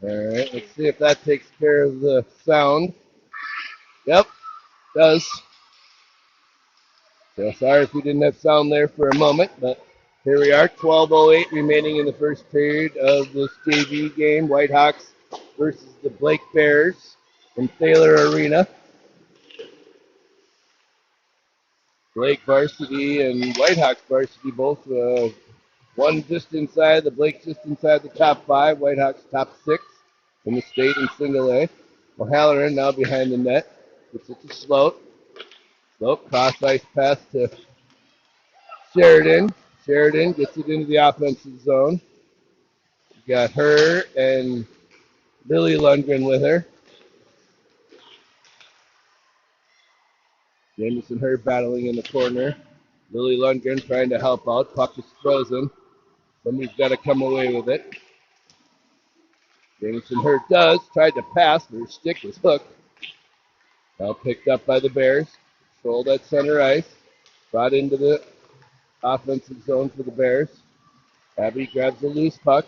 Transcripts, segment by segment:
All right, let's see if that takes care of the sound. Yep, does. So sorry if we didn't have sound there for a moment, but here we are, 12:08 remaining in the first period of this JV game, Whitehawks versus the Blake Bears in Thaler Arena. Blake varsity and Whitehawks varsity both one just inside, the Blake's just inside the top five, Whitehawks top six in the state in single A. O'Halloran now behind the net. Gets it to Sloat. Sloat, cross ice pass to Sheridan. Sheridan gets it into the offensive zone. We got her and Lily Lundgren with her. Jameson her battling in the corner. Lily Lundgren trying to help out. Puck is frozen. Somebody's got to come away with it. Jameson her does. Tried to pass, but her stick was hooked. Now picked up by the Bears. Controlled at center ice. Brought into the offensive zone for the Bears. Abby grabs a loose puck.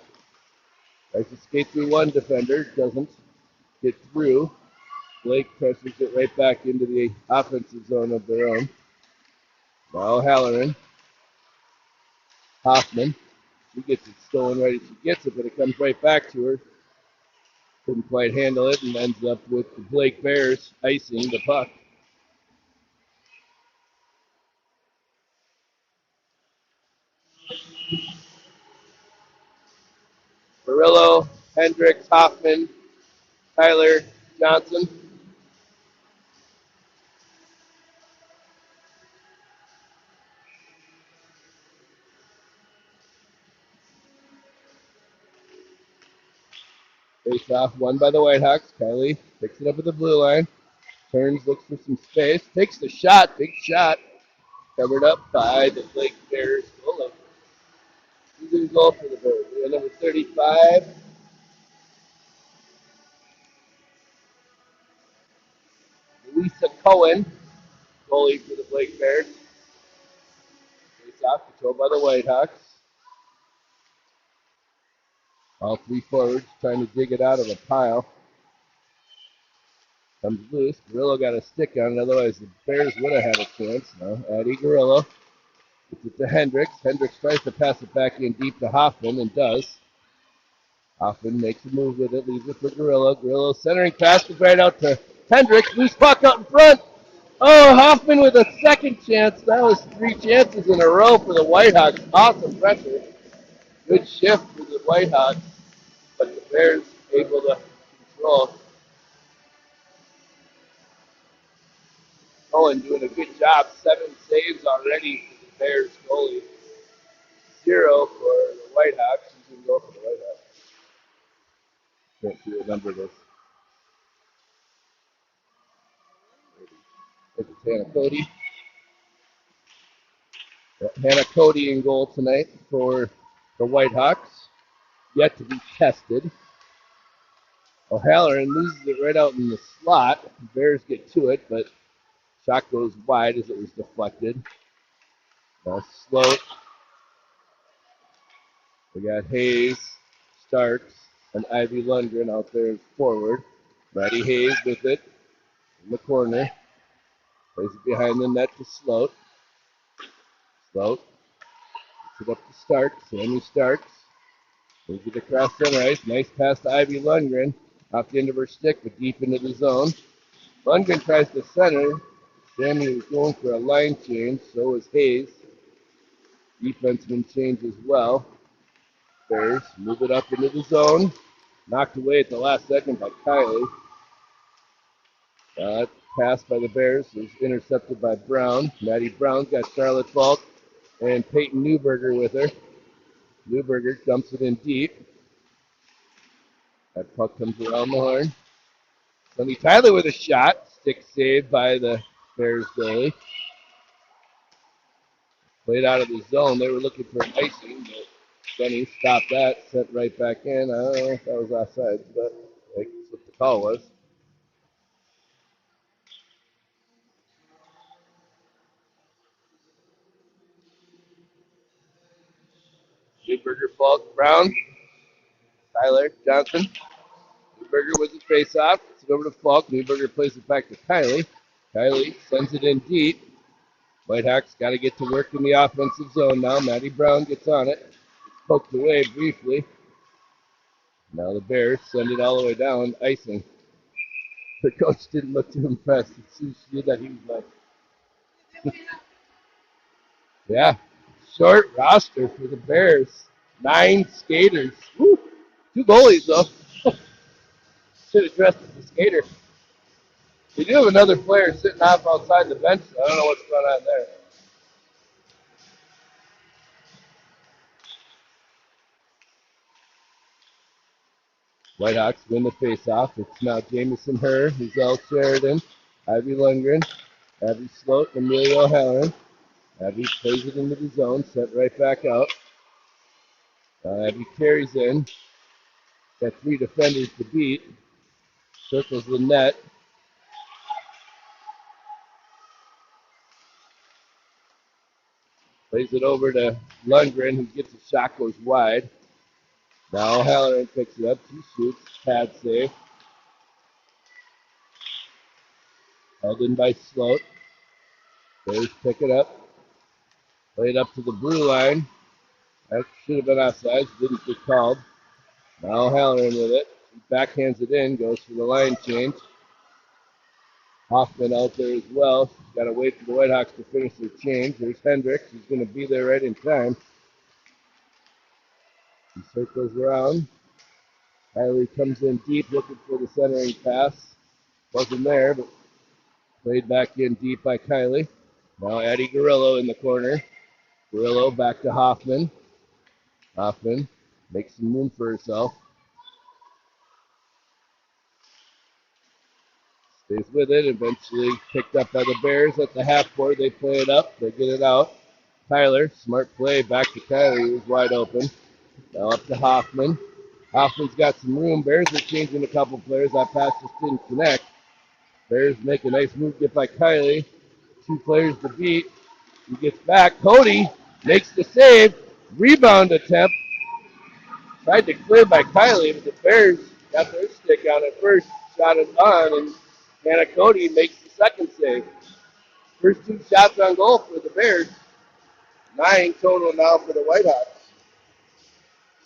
Tries to skate through one defender. Doesn't get through. Blake presses it right back into the offensive zone of their own. Now Halloran. Hoffman. She gets it stolen right as she gets it, but it comes right back to her. Couldn't quite handle it and ends up with the Blake Bears icing the puck. Barillo, Hendricks, Hoffman, Tyler, Johnson. Face off won by the Whitehawks. Kylie picks it up at the blue line. Turns, looks for some space. Takes the shot. Big shot. Covered up by the Blake Bears goalie. He's in goal for the Bears. We have number 35. Lisa Cohen, goalie for the Blake Bears. Face off, controlled by the Whitehawks. All three forwards trying to dig it out of a pile. Comes loose. Garillo got a stick on it, otherwise the Bears would have had a chance. No, Addie Garillo gets it to Hendricks. Hendricks tries to pass it back in deep to Hoffman and does. Hoffman makes a move with it, leaves it for Garillo. Garillo centering pass right out to Hendricks. Loose puck out in front. Oh, Hoffman with a second chance. That was three chances in a row for the Whitehawks. Awesome pressure. Good shift for the Whitehawks, but the Bears able to control. Cohen doing a good job. 7 saves already for the Bears goalie. 0 for the Whitehawks. He's going to go for the Whitehawks. Can't see what number this. It's Hannah Cody. Hannah Cody in goal tonight for the Whitehawks. Yet to be tested. O'Halloran loses it right out in the slot. The Bears get to it, but shot goes wide as it was deflected. Sloat. We got Hayes, Starks, and Ivy Lundgren out there as forward. Maddie Hayes with it in the corner. Plays it behind the net to Sloat. Sloat gets it up to Starks. Sammy Starks. Moves it across center ice. Nice pass to Ivy Lundgren. Off the end of her stick, but deep into the zone. Lundgren tries to center. Sammy was going for a line change. So was Hayes. Defenseman change as well. Bears move it up into the zone. Knocked away at the last second by Kylie. Pass by the Bears is intercepted by Brown. Maddie Brown's got Charlotte Falk and Peyton Newberger with her. Newberger dumps it in deep. That puck comes around the horn. Sonny Tyler with a shot. Stick saved by the Bears goalie. Played out of the zone. They were looking for an icing, but Sonny stopped that, sent right back in. I don't know if that was offside, but that's what the call was. Newberger, Falk, Brown, Tyler, Johnson. Neuberger with the face-off. It's it over to Falk. Neuberger plays it back to Kylie. Kylie sends it in deep. Whitehawks got to get to work in the offensive zone now. Maddie Brown gets on it. It's poked away briefly. Now the Bears send it all the way down, icing. The coach didn't look too impressed. As soon as she did that, he was like, yeah, short roster for the Bears. 9 skaters. Woo. 2 goalies, though. Should have dressed as a skater. We do have another player sitting off outside the bench. So I don't know what's going on there. Whitehawks win the faceoff. It's now Jamison Herr, Giselle Sheridan, Ivy Lundgren, Abby Sloat, and Amelia O'Halloran. Abby plays it into the zone, sent right back out. Abby carries in. Got 3 defenders to beat. Circles the net. Plays it over to Lundgren, who gets a shot, goes wide. Now O'Halloran picks it up. She shoots. Pad save. Held in by Sloat. Bears pick it up. Play it up to the blue line. That should have been offside. Didn't get called. Now O'Halloran with it. He backhands it in. Goes for the line change. Hoffman out there as well. She's got to wait for the Whitehawks to finish their change. There's Hendricks. He's going to be there right in time. He circles around. Kylie comes in deep looking for the centering pass. Wasn't there, but played back in deep by Kylie. Now Addie Garillo in the corner. Garillo back to Hoffman. Hoffman makes some room for herself. Stays with it. Eventually picked up by the Bears at the half court. They play it up. They get it out. Tyler, smart play. Back to Kylie, who was wide open. Now up to Hoffman. Hoffman's got some room. Bears are changing a couple players. That pass just didn't connect. Bears make a nice move. Get by Kylie. 2 players to beat. He gets back. Cody makes the save. Rebound attempt. Tried to clear by Kylie, but the Bears got their stick on it first. Shot it on, and Hannah Cody makes the second save. First 2 shots on goal for the Bears. 9 total now for the Whitehawks.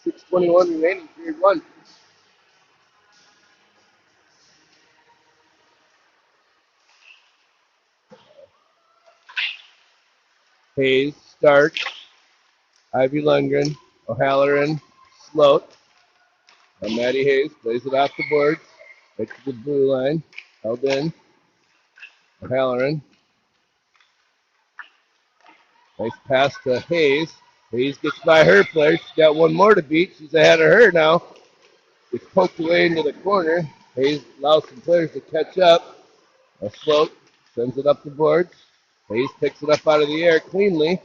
6:21 remaining, period 1. Hayes starts. Ivy Lundgren, O'Halloran, Sloat. Now Maddie Hayes plays it off the boards. Right to the blue line. Held in. O'Halloran. Nice pass to Hayes. Hayes gets by her player. She's got 1 more to beat. She's ahead of her now. It's poked away into the corner. Hayes allows some players to catch up. A Sloat sends it up the boards. Hayes picks it up out of the air cleanly.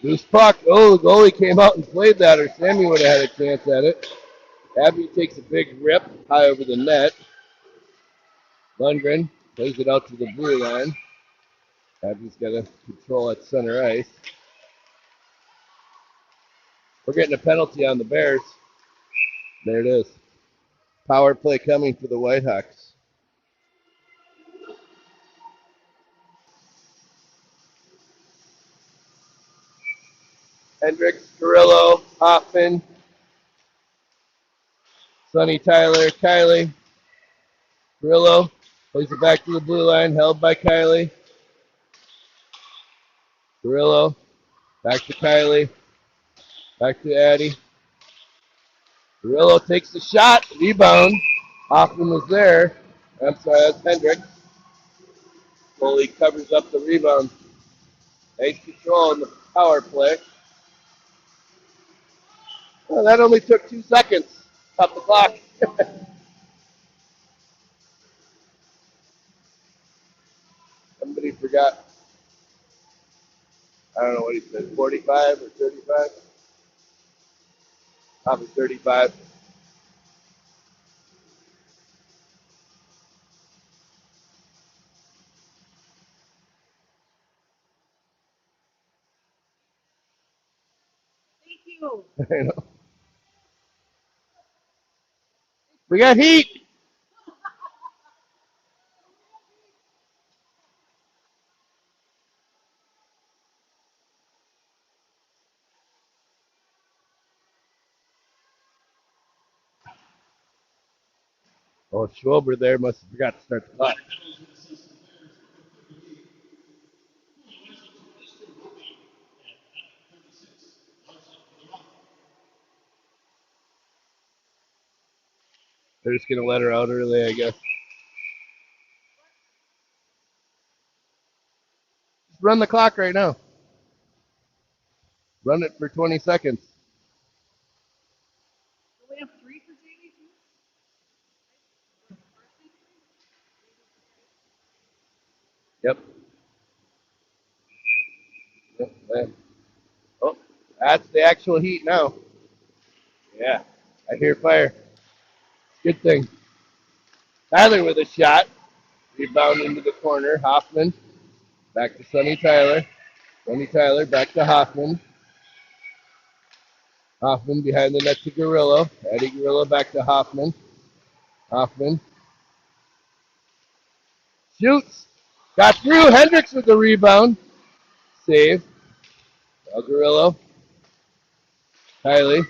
Loose puck. Oh, the goalie came out and played that, or Sammy would have had a chance at it. Abby takes a big rip high over the net. Lundgren plays it out to the blue line. Abby's got to control at center ice. We're getting a penalty on the Bears. There it is. Power play coming for the Whitehawks. Hendricks, Garillo, Hoffman, Sonny Tyler, Kylie. Garillo plays it back to the blue line, held by Kylie. Garillo, back to Kylie, back to Addie. Garillo takes the shot, rebound. Hoffman was there. I'm sorry, that's Hendricks. Goalie covers up the rebound. Nice control in the power play. Well, that only took 2 seconds. Stop the clock. Somebody forgot. I don't know what he said, 45 or 35? Probably 35. I know. We got heat. Oh, Schwober there must have forgot to start the clock. They're just going to let her out early, I guess. Just run the clock right now. Run it for 20 seconds. We have 3 for JV too? Yep. Yep. Oh, that's the actual heat now. Yeah, I hear fire. Good thing. Tyler with a shot. Rebound into the corner. Hoffman. Back to Sonny Tyler. Sonny Tyler back to Hoffman. Hoffman behind the net to Guerrillo. Eddie Guerrillo back to Hoffman. Hoffman. Shoots. Got through. Hendricks with the rebound. Save. Now Guerrillo. Kylie.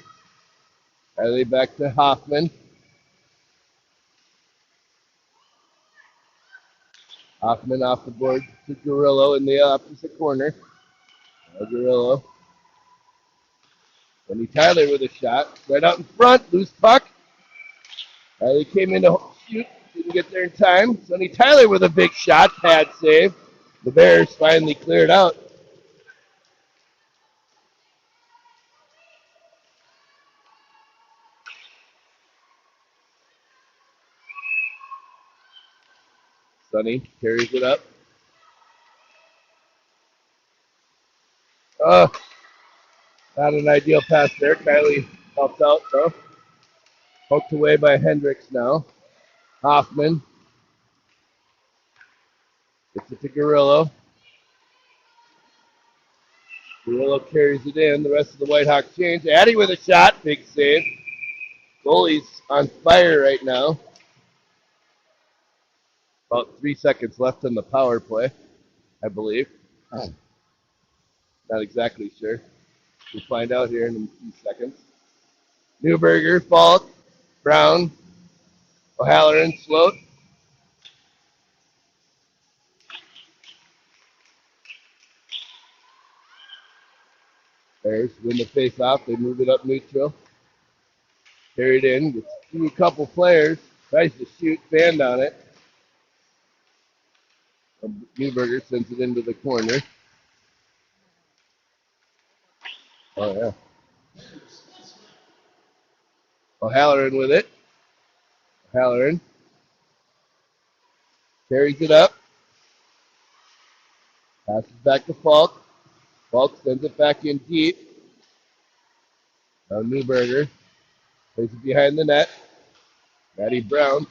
Kylie back to Hoffman. Hoffman off the board to Guerrillo in the opposite corner. Now Guerrillo. Sonny Tyler with a shot. Right out in front. Loose puck. Kylie came in to shoot. Didn't get there in time. Sonny Tyler with a big shot. Pad save. The Bears finally cleared out. Sonny carries it up. Not an ideal pass there. Kylie helped out though. Poked away by Hendricks now. Hoffman. Gets it to Guerrillo. Guerrillo carries it in. The rest of the Whitehawks change. Addy with a shot. Big save. Goalie's on fire right now. About 3 seconds left in the power play, I believe. Not exactly sure. We'll find out here in a few seconds. Newberger, Falk, Brown, O'Halloran, Sloat. Bears win the face-off. They move it up neutral. Carried in. Gets through a couple players. Tries to shoot. Band on it. Newberger sends it into the corner. Oh, yeah. O'Halloran with it. O'Halloran carries it up. Passes back to Falk. Falk sends it back in deep. Now Newberger plays it behind the net. Matty Brown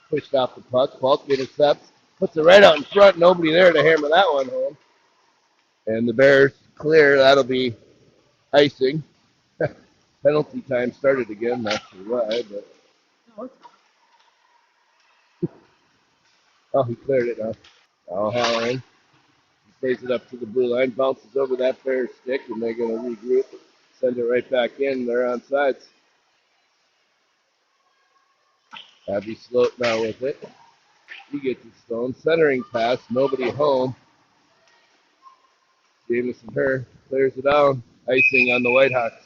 pushed off the puck. Falk intercepts. Puts it right out in front. Nobody there to hammer that one home. And the Bears clear. That'll be icing. Penalty time started again. Not sure why, but oh, he cleared it now. Now Halloran plays it up to the blue line, bounces over that Bears stick, and they're going to regroup, send it right back in. They're on sides. Abby Sloat now with it. He gets it stone. Centering pass, nobody home. Jamison Herr clears it down. Icing on the Whitehawks.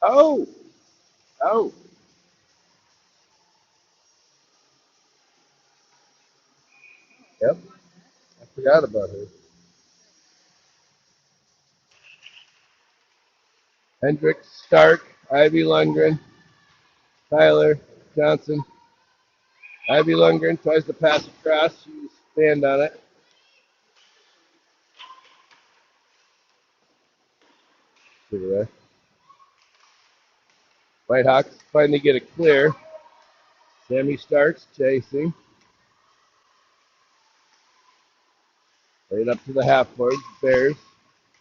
Oh! Oh! Yep. I forgot about her. Hendricks, Stark, Ivy Lundgren, Tyler, Johnson. Ivy Lundgren tries to pass across. She's stand on it. See there. Whitehawks finally get it clear. Sammy Starks chasing. Right up to the half board. Bears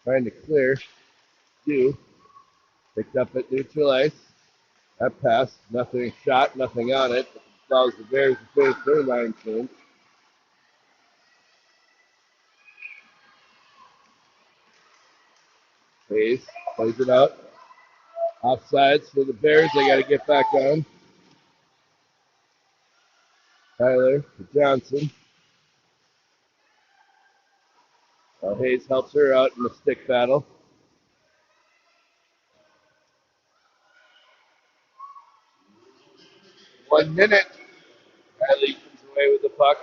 trying to clear. Do. Picked up at neutral ice. That pass, nothing shot, nothing on it. Allows the Bears to finish their line change. Hayes plays it out. Offsides for the Bears. They got to get back on. Tyler to Johnson. Hayes helps her out in the stick battle. One minute. Riley comes away with the puck.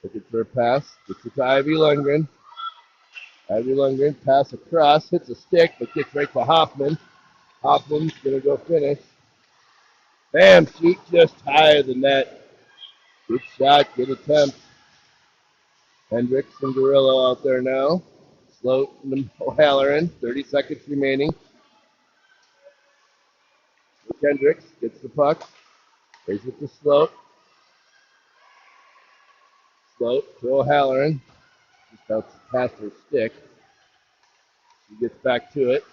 Looking for a pass. Gets it to Ivy Lundgren. Ivy Lundgren pass across. Hits a stick, but gets right to Hoffman. Hoffman's going to go finish. Bam! Shoot just high of the net. Good shot. Good attempt. Hendricks and Gorillo out there now. Sloat and O'Halloran. 30 seconds remaining. Hendricks gets the puck. Plays it to Sloat. Sloat to O'Halloran. Just out past her stick. She gets back to it.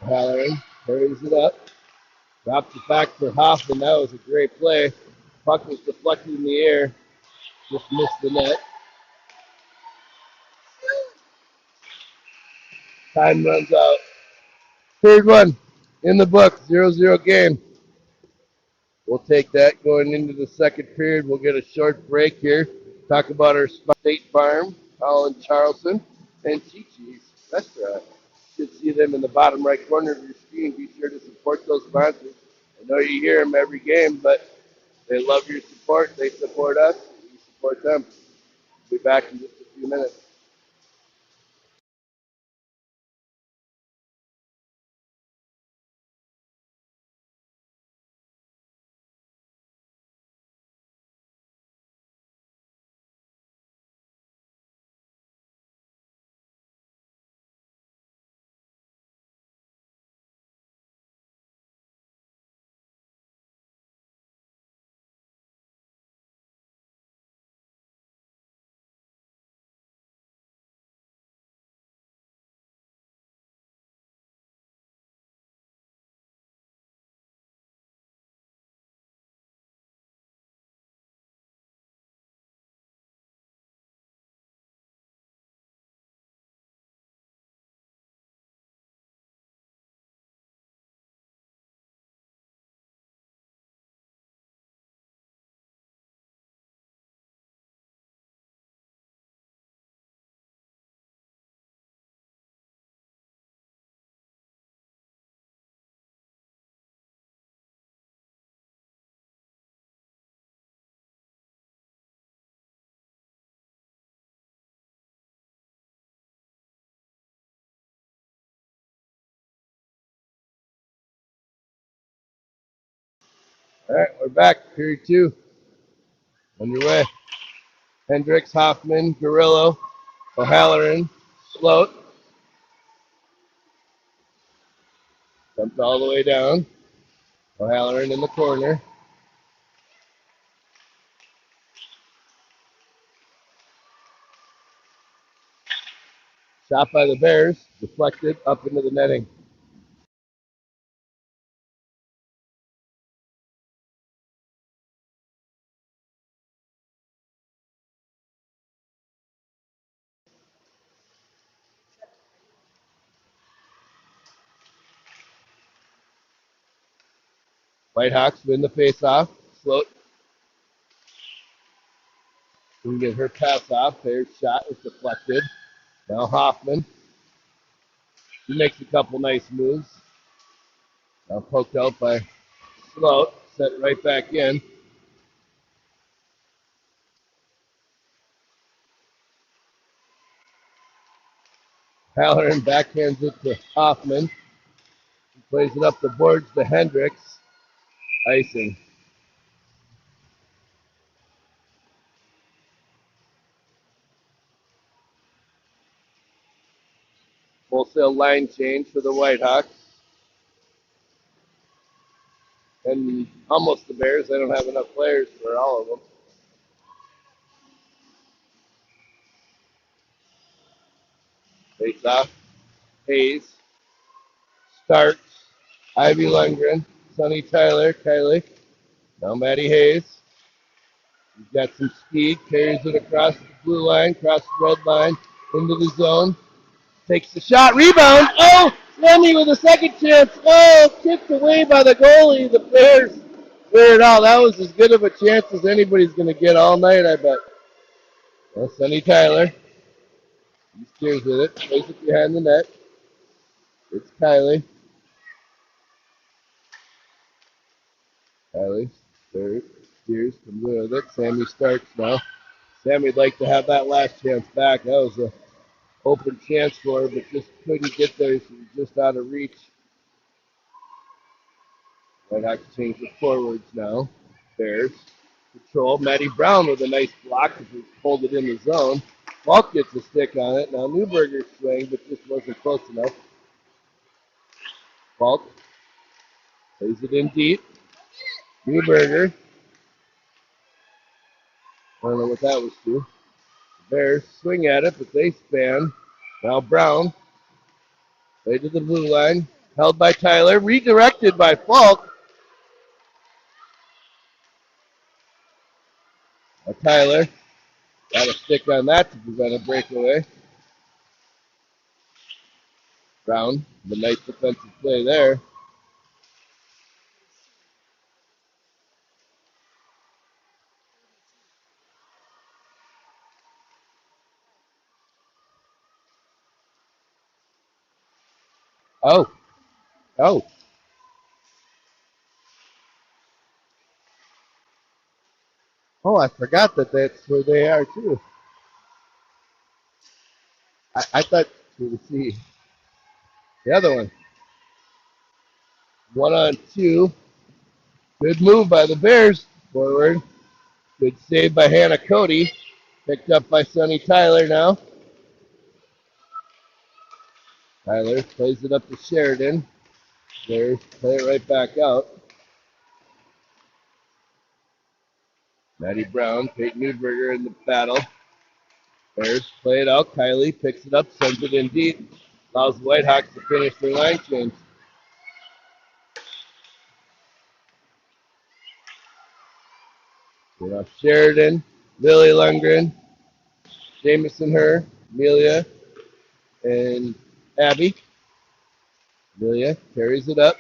O'Halloran hurries it up. Drops it back for Hoffman. That was a great play. Puck was deflected in the air. Just missed the net. Time runs out. Third one in the book. 0-0 game. We'll take that going into the second period. We'll get a short break here. Talk about our State Farm, Holland Charleston, and Chi-Chi's restaurant. You should see them in the bottom right corner of your screen. Be sure to support those sponsors. I know you hear them every game, but they love your support. They support us. We support them. We'll be back in just a few minutes. All right, we're back. Period two. On your way. Hendricks, Hoffman, Gorillo, O'Halloran, Sloat. Comes all the way down. O'Halloran in the corner. Shot by the Bears. Deflected up into the netting. Whitehawks win the faceoff. Sloat can get her pass off. Bears shot was deflected. Now Hoffman. He makes a couple nice moves. Now poked out by Sloat. Set right back in. Halloran backhands it to Hoffman. He plays it up the boards to Hendricks. Icing. Wholesale line change for the Whitehawks. And almost the Bears. They don't have enough players for all of them. Face off. Hayes. Starts. Ivy Lundgren. Sonny Tyler. Kylie. Now Maddie Hayes. He's got some speed, carries it across the blue line, across the red line, into the zone. Takes the shot, rebound. Oh, Sammy with a second chance. Oh, kicked away by the goalie. The Bears cleared it out. That was as good of a chance as anybody's going to get all night, I bet. Well, Sonny Tyler. He steers with it, plays it behind the net. It's Kylie. Kylie steers, comes in with it. Sammy starts now. Sammy'd like to have that last chance back. That was an open chance for her, but just couldn't get there. She was just out of reach. Might have to change the forwards now. Bears control. Maddie Brown with a nice block to hold it in the zone. Falk gets a stick on it. Now Newberger swing, but just wasn't close enough. Falk plays it in deep. Newberger. I don't know what that was to. The Bears swing at it, but they span. Now Brown. Play to the blue line. Held by Tyler. Redirected by Falk. Now Tyler got a stick on that to prevent a breakaway. Brown, the nice defensive play there. Oh, oh. Oh, I forgot that that's where they are too. I thought for the C. The other one. 1-on-2. Good move by the Bears. Forward. Good save by Hannah Cody. Picked up by Sonny Tyler now. Tyler plays it up to Sheridan. Bears play it right back out. Maddie Brown, Peyton Newberger in the battle. Bears play it out. Kylie picks it up, sends it in deep. Allows the Whitehawks to finish their line change. Sheridan, Lily Lundgren, Jamison Her, Amelia, and Abby. Amelia carries it up.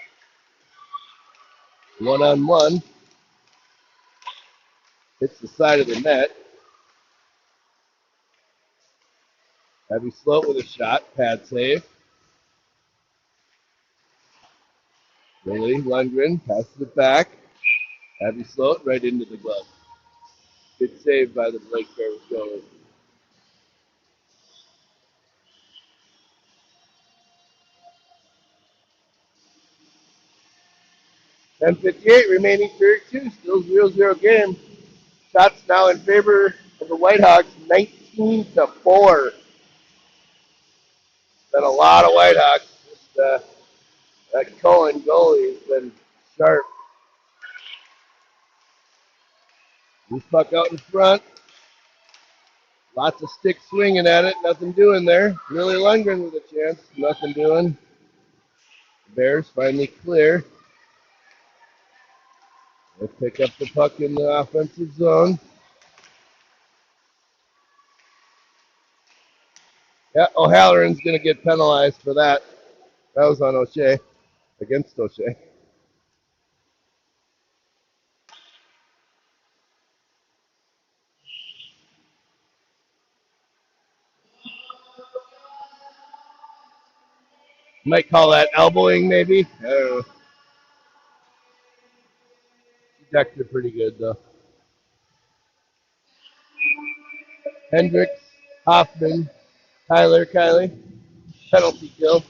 1-on-1. Hits the side of the net. Abby Sloat with a shot. Pad save. Lily Lundgren passes it back. Abby Sloat right into the glove. Good save by the Blake Bears goalie. 10:58 remaining period two. Still 0-0 game. Shots now in favor of the Whitehawks, 19-4. Been a lot of Whitehawks. Just, that Cohen goalie has been sharp. Loose puck out in front. Lots of sticks swinging at it. Nothing doing there. Lily Lundgren with a chance. Nothing doing. The Bears finally clear. They pick up the puck in the offensive zone. Yeah, O'Halloran's going to get penalized for that. That was on O'Shea, against O'Shea. Might call that elbowing, maybe. I don't know. She decked it pretty good, though. Hendricks, Hoffman, Tyler, Kylie. Penalty kill.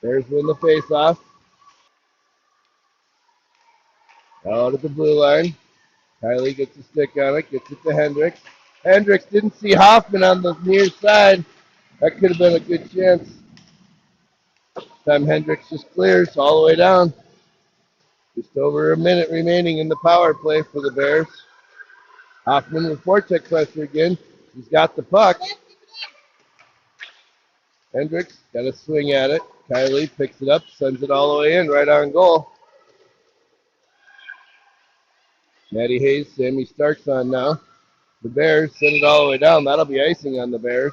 Bears win the face-off. Out at the blue line. Kylie gets a stick on it, gets it to Hendricks. Hendricks didn't see Hoffman on the near side. That could have been a good chance. Time Hendricks just clears all the way down. Just over a minute remaining in the power play for the Bears. Hoffman with forecheck pressure again. He's got the puck. Hendricks got a swing at it. Kylie picks it up, sends it all the way in, right on goal. Maddie Hayes, Sammy Starks on now. The Bears send it all the way down. That'll be icing on the Bears.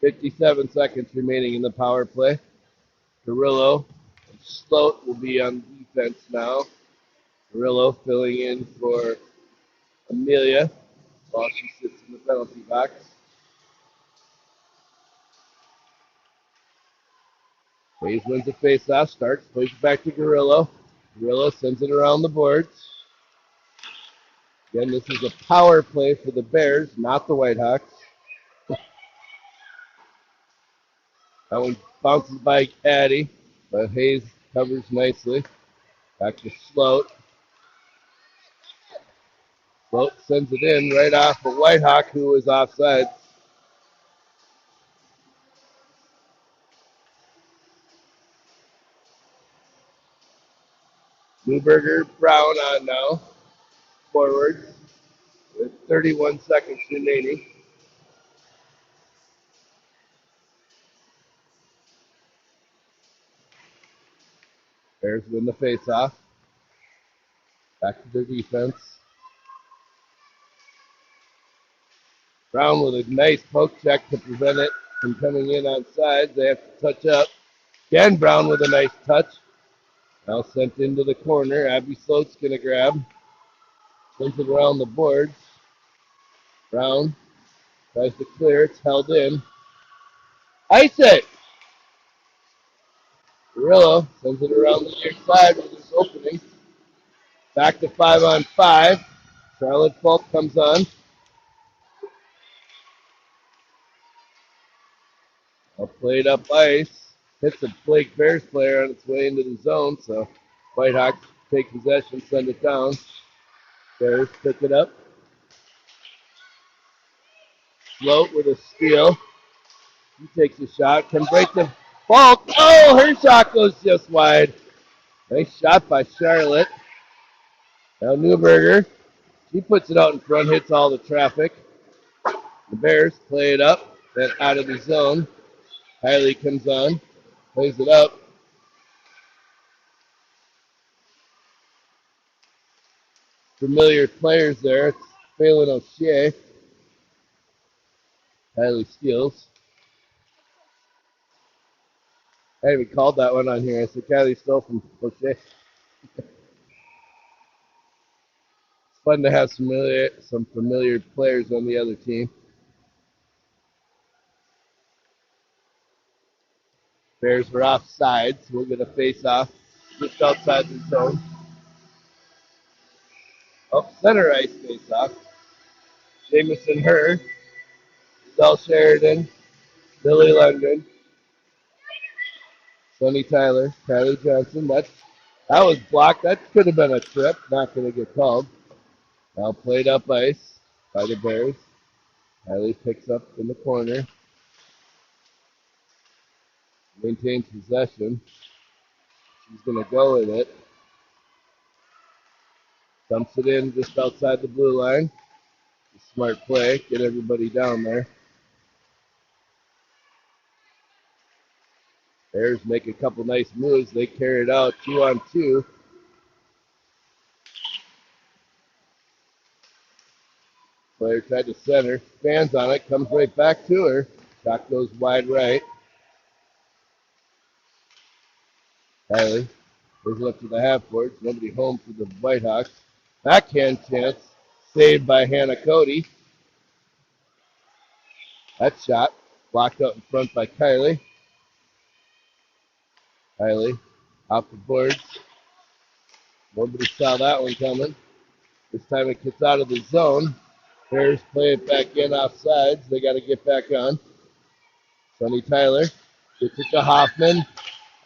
57 seconds remaining in the power play. Carrillo and Sloat will be on defense now. Carrillo filling in for Amelia while she sits in the penalty box. Hayes wins the face-off, starts, plays it back to Carrillo. Carrillo sends it around the boards. Again, this is a power play for the Bears, not the Whitehawks. That one bounces by Caddy, but Hayes covers nicely. Back to Sloat. Sloat sends it in right off of Whitehawk, who was offside. Newberger, Brown on now. Forward with 31 seconds remaining. Bears win the faceoff. Back to their defense. Brown with a nice poke check to prevent it from coming in on sides. They have to touch up. Again, Brown with a nice touch. Now sent into the corner. Abby Sloat's going to grab. Sends it around the boards. Brown tries to clear. It's held in. Ice it! Carrillo sends it around the near side with his opening. Back to 5-on-5. Charlotte Falk comes on. A played up ice. Hits a Blake Bears player on its way into the zone, so Whitehawks take possession, send it down. Bears pick it up. Float with a steal. He takes a shot, can break the Falk. Oh, her shot goes just wide. Nice shot by Charlotte. Now Newberger. She puts it out in front, hits all the traffic. The Bears play it up, then out of the zone. Hiley comes on, plays it up. Familiar players there. It's Phelan O'Shea. Hiley steals. I haven't called that one on here. I said Kylie stole from O'Shea. It's fun to have some familiar players on the other team. Bears were offside, so we'll get a face-off just outside the zone. Oh, center ice face-off. Jamison Hurd, Del Sheridan, Billy Lundgren, Sonny Tyler, Kylie Johnson. That was blocked. That could have been a trip. Not going to get called. Now played up ice by the Bears. Kylie picks up in the corner. Maintains possession. She's going to go with it. Dumps it in just outside the blue line. Smart play. Get everybody down there. Bears make a couple nice moves. They carry it out 2-on-2. Player tried to center. Fans on it. Comes right back to her. Shot goes wide right. Kylie goes up to the half boards. Nobody home for the Whitehawks. Backhand chance. Saved by Hannah Cody. That shot blocked out in front by Kylie. Kylie off the boards. Nobody saw that one coming. This time it gets out of the zone. Bears play it back in off sides. They got to get back on. Sonny Tyler gets it to Hoffman.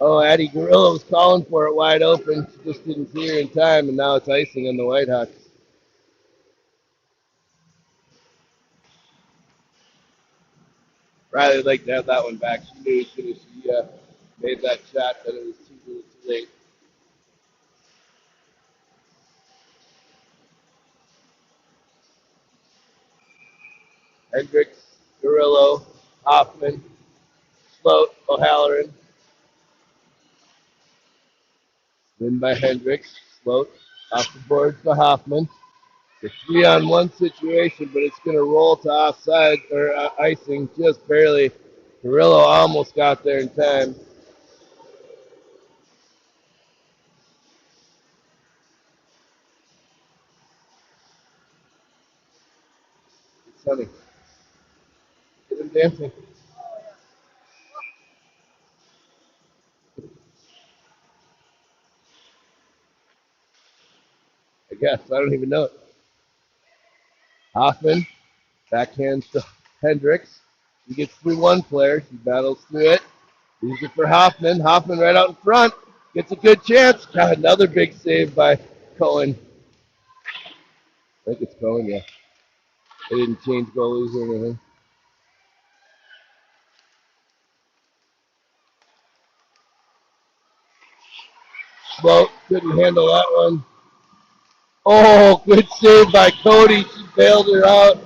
Oh, Addie Guerrero was calling for it wide open. She just didn't see her in time, and now it's icing on the Whitehawks. Riley would like to have that one back. She knew as soon as she made that shot that it was too late. Hendricks, Guerrero, Hoffman, Sloat, O'Halloran. Win by Hendricks. Sloat off the boards to Hoffman. The 3-on-1 situation, but it's going to roll to offside or icing just barely. Carrillo almost got there in time. It's funny. Get him dancing. I guess. I don't even know it. Hoffman backhands to Hendricks. He gets through one player. He battles through it. Leaves it for Hoffman. Hoffman right out in front. Gets a good chance. Got another big save by Cohen. I think it's Cohen, yeah. They didn't change goalies or anything. Sloat couldn't handle that one. Oh, good save by Cody. She bailed her out.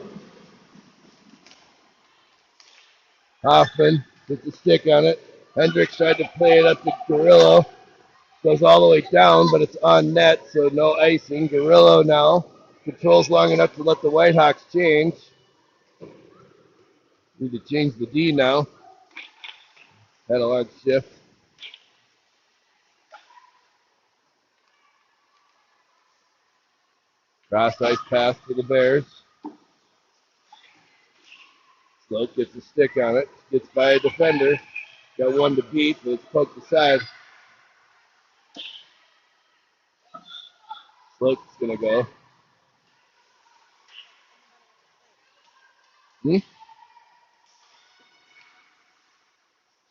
Hoffman gets the stick on it. Hendricks tried to play it up to Carrillo. Goes all the way down, but it's on net, so no icing. Carrillo now controls long enough to let the Whitehawks change. Need to change the D now. Had a large shift. Cross ice pass to the Bears. Sloat gets a stick on it. Gets by a defender. Got one to beat, but it's poked aside. Sloat's going to go.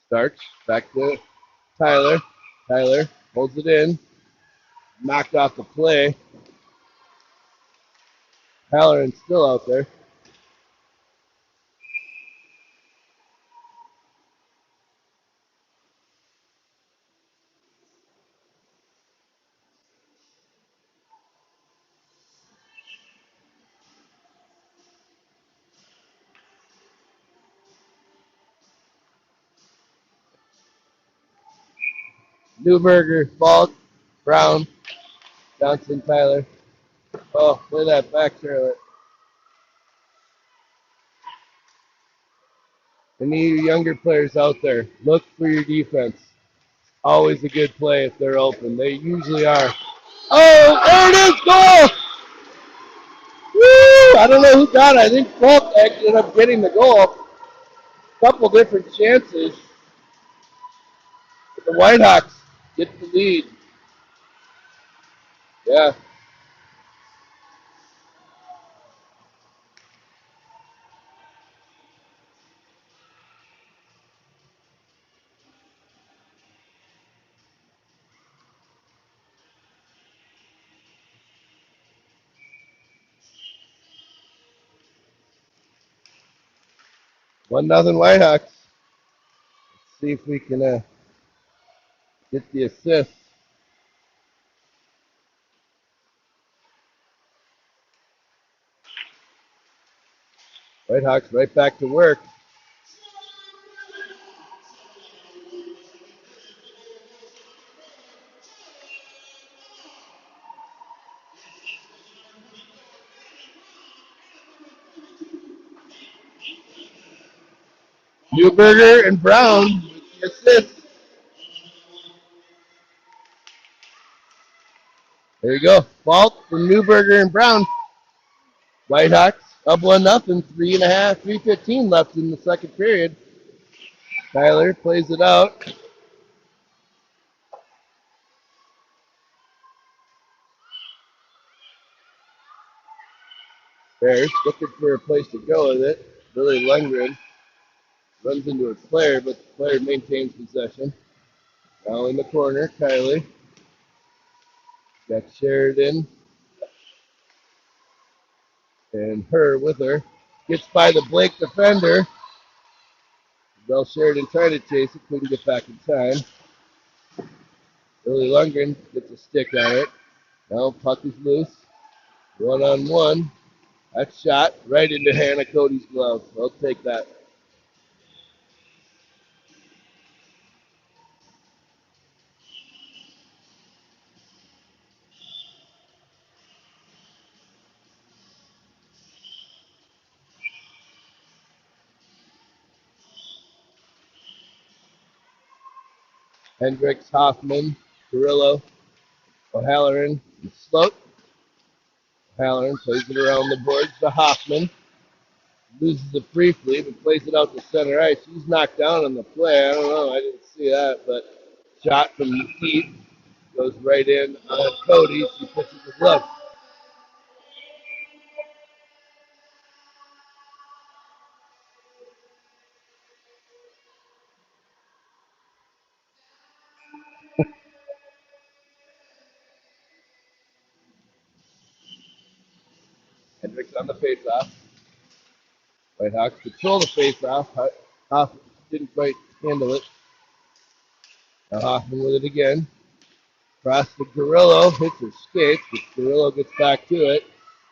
Starts. Back to Tyler. Tyler holds it in. Knocked off the play. Halloran's still out there. Newberger, Falk, Brown, Johnson, Tyler. Oh, play that back, Charlotte. Any of you younger players out there, look for your defense. Always a good play if they're open. They usually are. Oh, there it is, goal! Woo! I don't know who got it. I think Falk ended up getting the goal. Couple different chances. But the Whitehawks get the lead. Yeah. One nothing Whitehawks. Let's see if we can get the assist. Whitehawks right back to work. Newberger and Brown with the assist. There you go. Fault from Newberger and Brown. Whitehawks up 1-0. 3:15 left in the second period. Tyler plays it out. Bears looking for a place to go with it. Billy Lundgren runs into a player, but the player maintains possession. Now in the corner, Kylie. Got Sheridan and her with her. Gets by the Blake defender. Bell Sheridan tried to chase it, couldn't get back in time. Billy Lundgren gets a stick on it. Now puck is loose. 1-on-1. That shot right into Hannah Cody's glove. I'll take that. Hendricks, Hoffman, Carrillo, O'Halloran, and Sloat. O'Halloran plays it around the boards to Hoffman. Loses it briefly, but plays it out to center ice. He's knocked down on the play. I don't know. I didn't see that, but shot from Heath goes right in on Cody. She pitches the glove. Hendricks on the faceoff. Whitehawks control the faceoff. Hoffman didn't quite handle it. Now Hoffman with it again. Cross to Carrillo. Hits her skates, but Carrillo gets back to it.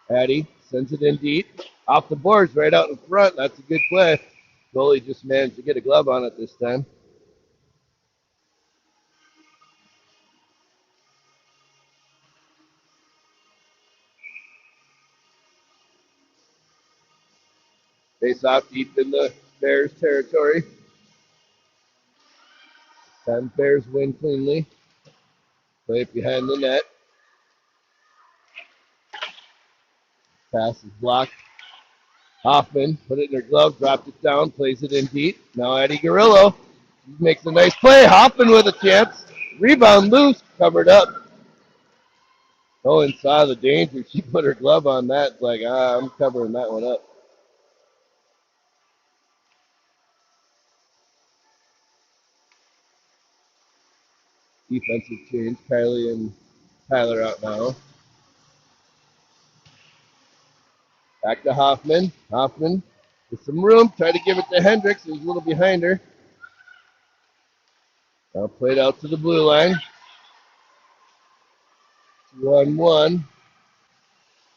Addy sends it in deep. Off the boards, right out in front. That's a good play. Goalie just managed to get a glove on it this time. Face off deep in the Bears territory. 10 Bears win cleanly. Play it behind the net. Pass is blocked. Hoffman put it in her glove, dropped it down, plays it in deep. Now Eddie Garillo makes a nice play. Hoffman with a chance. Rebound loose, covered up. Owen saw the danger. She put her glove on that. It's like, I'm covering that one up. Defensive change. Kylie and Tyler out now. Back to Hoffman. Hoffman with some room. Try to give it to Hendricks. He's a little behind her. Now played out to the blue line. 2-on-1.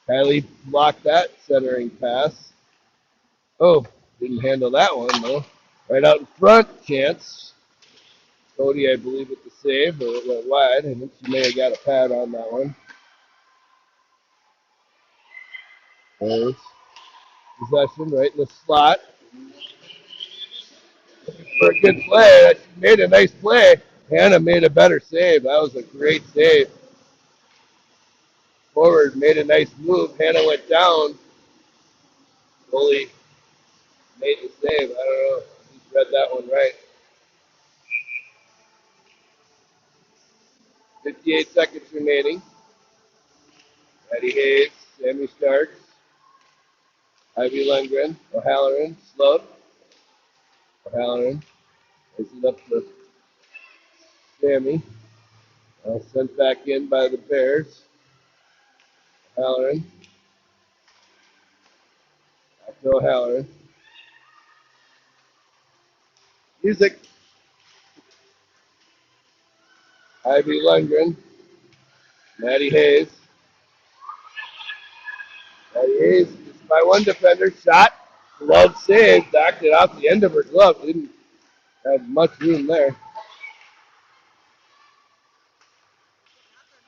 Kylie blocked that centering pass. Oh, didn't handle that one though. Right out in front, chance. Cody, I believe, with the save, or it went wide. I think she may have got a pad on that one. There's possession right in the slot. For a good play. She made a nice play. Hannah made a better save. That was a great save. Forward made a nice move. Hannah went down. Goalie made the save. I don't know. He's read that one right. 58 seconds remaining. Eddie Hayes, Sammy Starks, Ivy Lundgren, O'Halloran, Sloat. O'Halloran is it up to Sammy. Sent back in by the Bears. O'Halloran. Back to O'Halloran. Music. Ivy Lundgren. Maddie Hayes. Maddie Hayes is by one defender. Shot. Glove save. Backed it off the end of her glove. Didn't have much room there.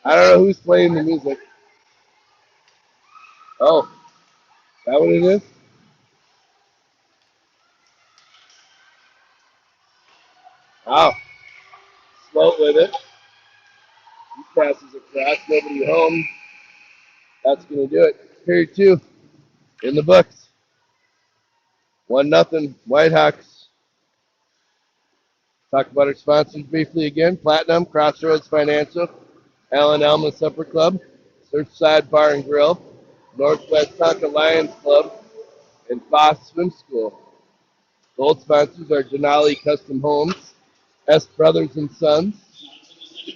I don't know who's playing the music. Oh, is that what it is? Wow. Sloat with it. He passes across. Nobody home. That's going to do it. Period 2 in the books. 1-0 Whitehawks. Talk about our sponsors briefly again. Platinum, Crossroads Financial, Allen Elma Supper Club, Surfside Bar and Grill, Northwest Tonka Lions Club, and Foss Swim School. Gold sponsors are Denali Custom Homes, S Brothers and Sons,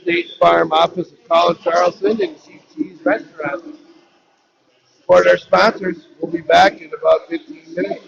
State Farm Office of Colin Charleston, and Chief Cheese Restaurant. Support our sponsors. We'll be back in about 15 minutes.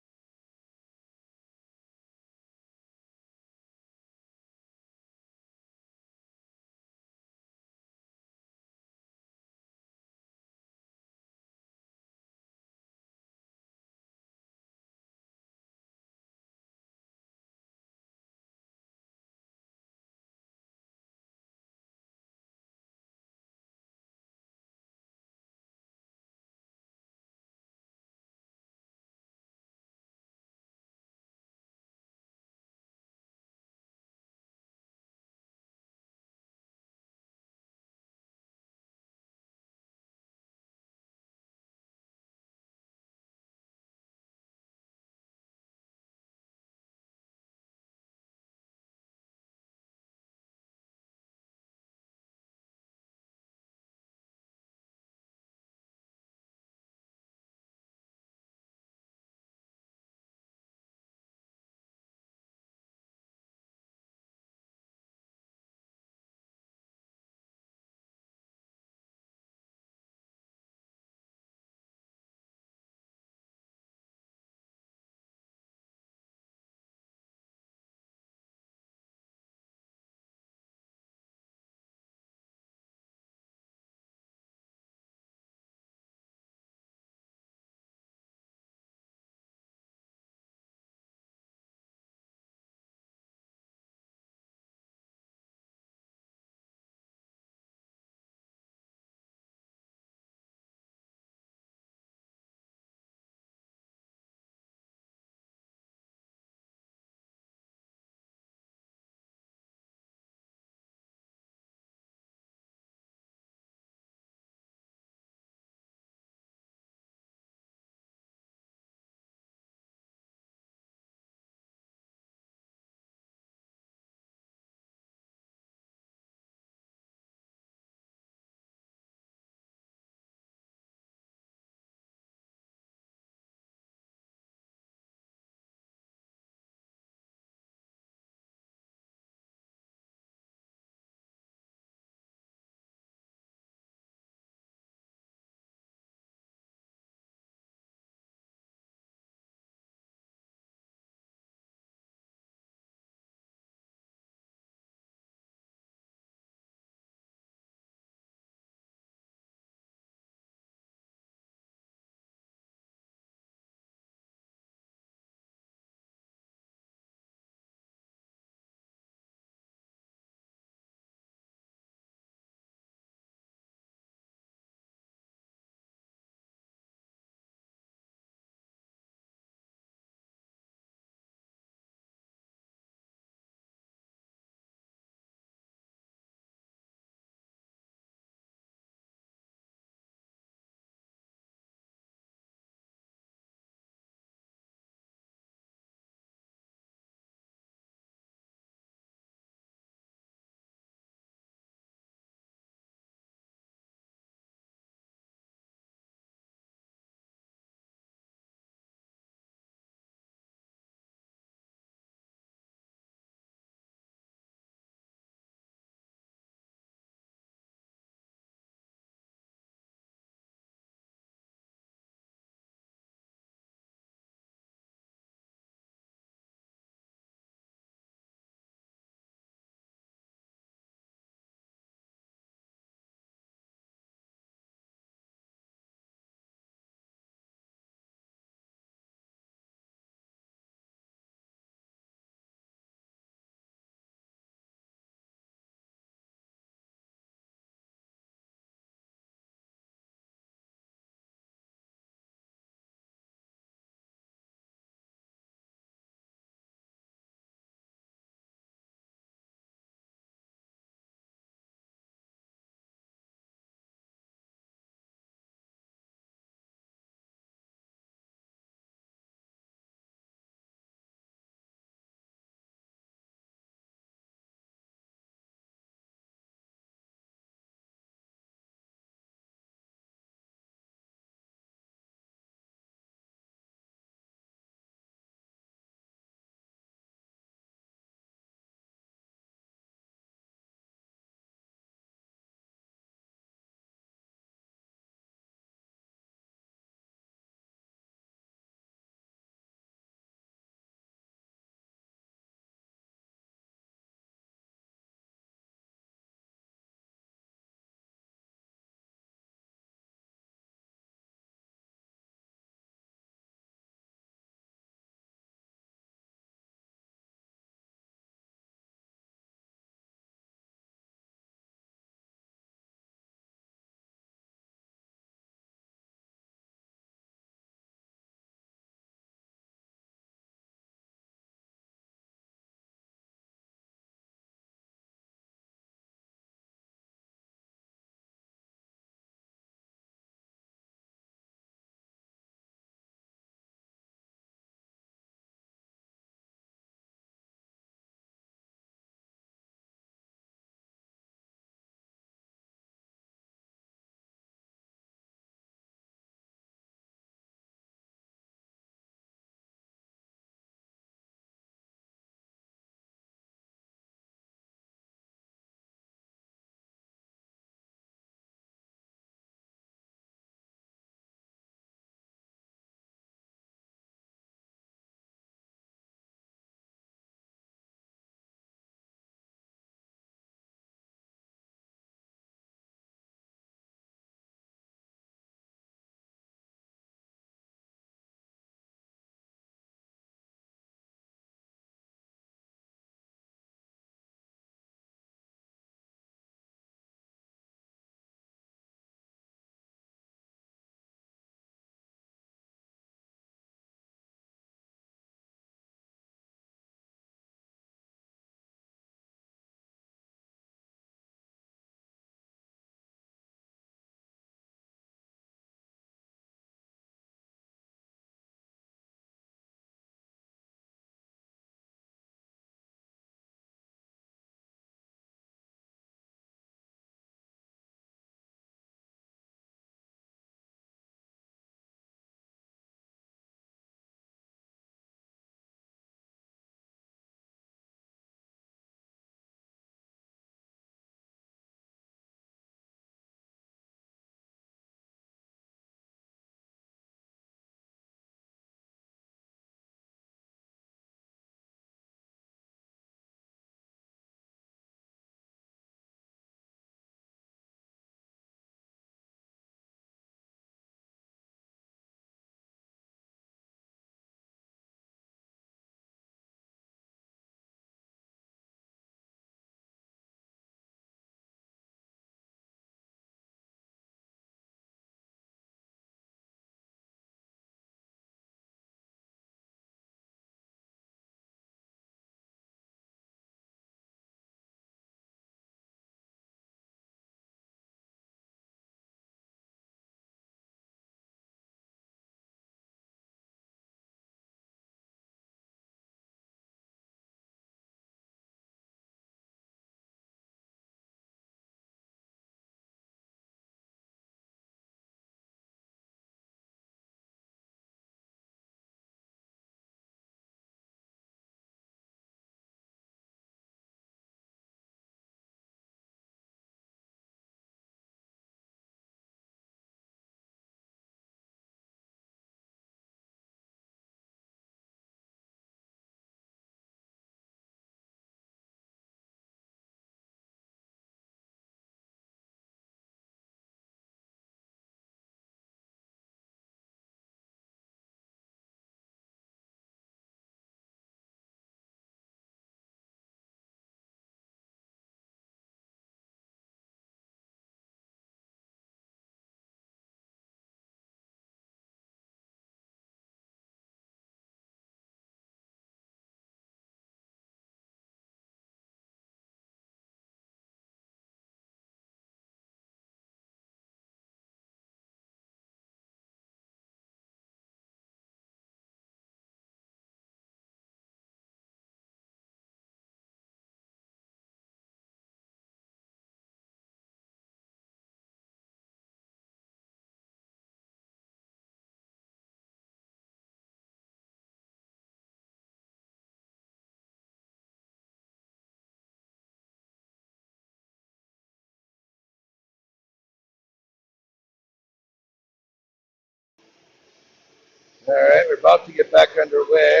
All right, we're about to get back underway.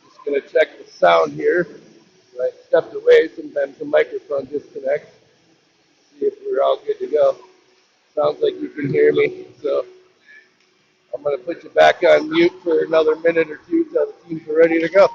Just going to check the sound here. I stepped away, sometimes the microphone disconnects. See if we're all good to go. Sounds like you can hear me, so I'm going to put you back on mute for another minute or two till the teams are ready to go.